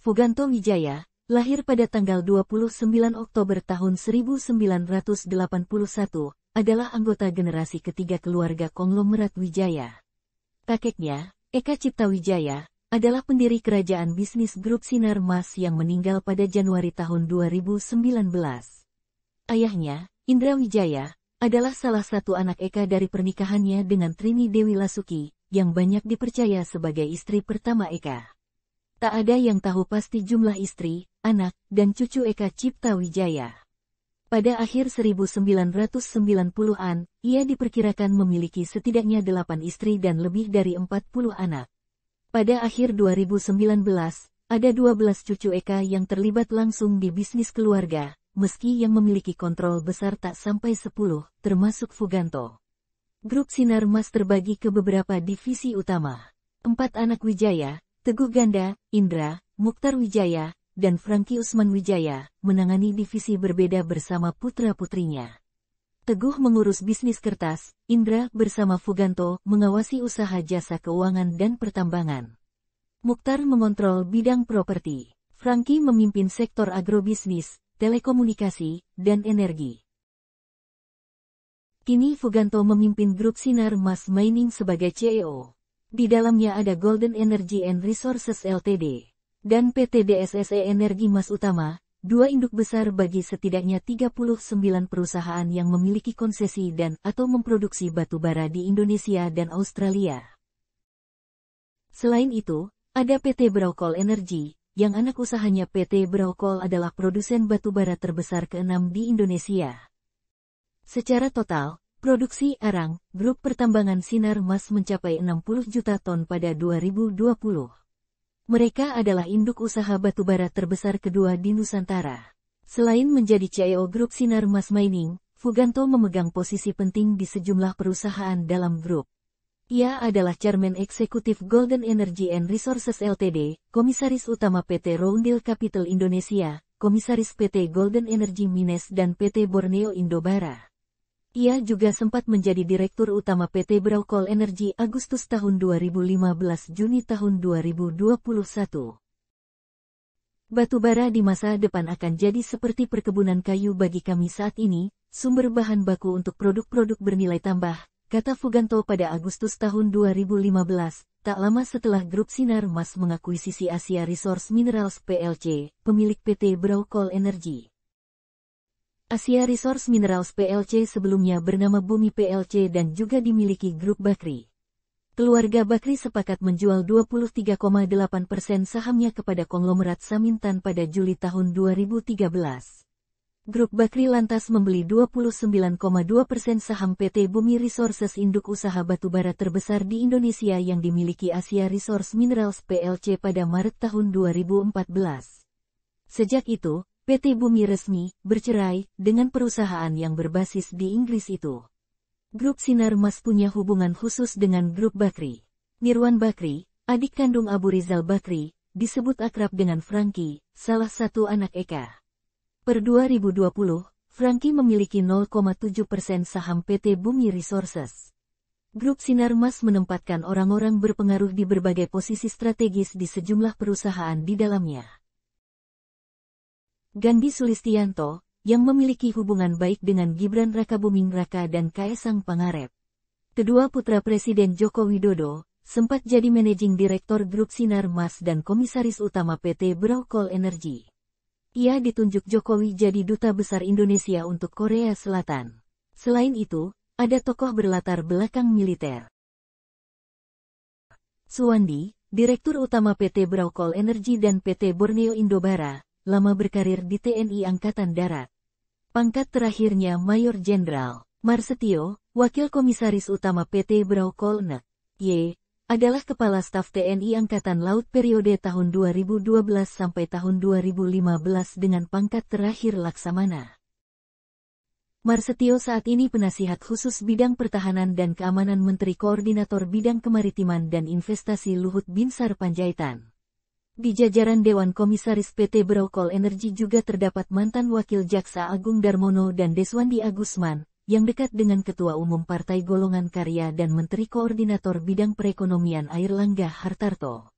Fuganto Wijaya, lahir pada tanggal 29 Oktober tahun 1981, adalah anggota generasi ketiga keluarga konglomerat Wijaya. Kakeknya, Eka Cipta Wijaya, adalah pendiri kerajaan bisnis grup Sinar Mas yang meninggal pada Januari tahun 2019. Ayahnya, Indra Wijaya, adalah salah satu anak Eka dari pernikahannya dengan Trini Dewi Lasuki, yang banyak dipercaya sebagai istri pertama Eka. Tak ada yang tahu pasti jumlah istri, anak, dan cucu Eka Cipta Wijaya. Pada akhir 1990-an, ia diperkirakan memiliki setidaknya 8 istri dan lebih dari 40 anak. Pada akhir 2019, ada 12 cucu Eka yang terlibat langsung di bisnis keluarga, meski yang memiliki kontrol besar tak sampai 10, termasuk Fuganto. Grup Sinar Mas terbagi ke beberapa divisi utama. 4 anak Wijaya, Teguh Ganda, Indra, Mukhtar Wijaya, dan Franky Usman Wijaya, menangani divisi berbeda bersama putra-putrinya. Teguh mengurus bisnis kertas, Indra bersama Fuganto mengawasi usaha jasa keuangan dan pertambangan. Mukhtar mengontrol bidang properti. Franky memimpin sektor agrobisnis, telekomunikasi, dan energi. Kini Fuganto memimpin grup Sinar Mas Mining sebagai CEO. Di dalamnya ada Golden Energy and Resources Ltd. dan PT DSSE Energi Mas Utama, dua induk besar bagi setidaknya 39 perusahaan yang memiliki konsesi dan atau memproduksi batu bara di Indonesia dan Australia. Selain itu, ada PT Braukol Energy, yang anak usahanya PT Braukol adalah produsen batu bara terbesar ke-6 di Indonesia. Secara total, produksi arang, grup pertambangan Sinar Mas mencapai 60 juta ton pada 2020. Mereka adalah induk usaha batubara terbesar kedua di Nusantara. Selain menjadi CEO grup Sinar Mas Mining, Fuganto memegang posisi penting di sejumlah perusahaan dalam grup. Ia adalah Chairman Eksekutif Golden Energy and Resources Ltd, Komisaris Utama PT Roundel Capital Indonesia, Komisaris PT Golden Energy Mines dan PT Borneo Indobara. Ia juga sempat menjadi Direktur Utama PT Braukol Energy Agustus tahun 2015 Juni tahun 2021. Batubara di masa depan akan jadi seperti perkebunan kayu bagi kami saat ini, sumber bahan baku untuk produk-produk bernilai tambah, kata Fuganto pada Agustus tahun 2015, tak lama setelah grup Sinar Mas mengakuisisi Asia Resource Minerals PLC, pemilik PT Braukol Energy. Asia Resource Minerals PLC sebelumnya bernama Bumi PLC dan juga dimiliki grup Bakri. keluarga Bakri sepakat menjual 23,8% sahamnya kepada konglomerat Samintan pada Juli tahun 2013. Grup Bakri lantas membeli 29,2% saham PT Bumi Resources induk usaha batubara terbesar di Indonesia yang dimiliki Asia Resource Minerals PLC pada Maret tahun 2014. Sejak itu, PT Bumi resmi bercerai dengan perusahaan yang berbasis di Inggris itu. Grup Sinarmas punya hubungan khusus dengan Grup Bakri. Nirwan Bakri, adik kandung Abu Rizal Bakri, disebut akrab dengan Franky, salah satu anak Eka. Per 2020, Franky memiliki 0,7% saham PT Bumi Resources. Grup Sinarmas menempatkan orang-orang berpengaruh di berbagai posisi strategis di sejumlah perusahaan di dalamnya. Gandhi Sulistianto, yang memiliki hubungan baik dengan Gibran Rakabuming Raka dan Kaesang Pangarep. Kedua putra Presiden Joko Widodo, sempat jadi Managing Direktur Grup Sinarmas dan Komisaris Utama PT Brawcol Energy. Ia ditunjuk Jokowi jadi Duta Besar Indonesia untuk Korea Selatan. Selain itu, ada tokoh berlatar belakang militer. Suwandi, Direktur Utama PT Brawcol Energy dan PT Borneo Indobara, lama berkarir di TNI Angkatan Darat. Pangkat terakhirnya Mayor Jenderal. Marsetio, Wakil Komisaris Utama PT Brawcol Energy, adalah Kepala Staf TNI Angkatan Laut periode tahun 2012 sampai tahun 2015 dengan pangkat terakhir Laksamana. Marsetio saat ini penasihat khusus bidang pertahanan dan keamanan Menteri Koordinator Bidang Kemaritiman dan Investasi Luhut Binsar Panjaitan. Di jajaran Dewan Komisaris PT Brawcol Energy juga terdapat mantan Wakil Jaksa Agung Darmono dan Deswandi Agusman, yang dekat dengan Ketua Umum Partai Golongan Karya dan Menteri Koordinator Bidang Perekonomian Airlangga Hartarto.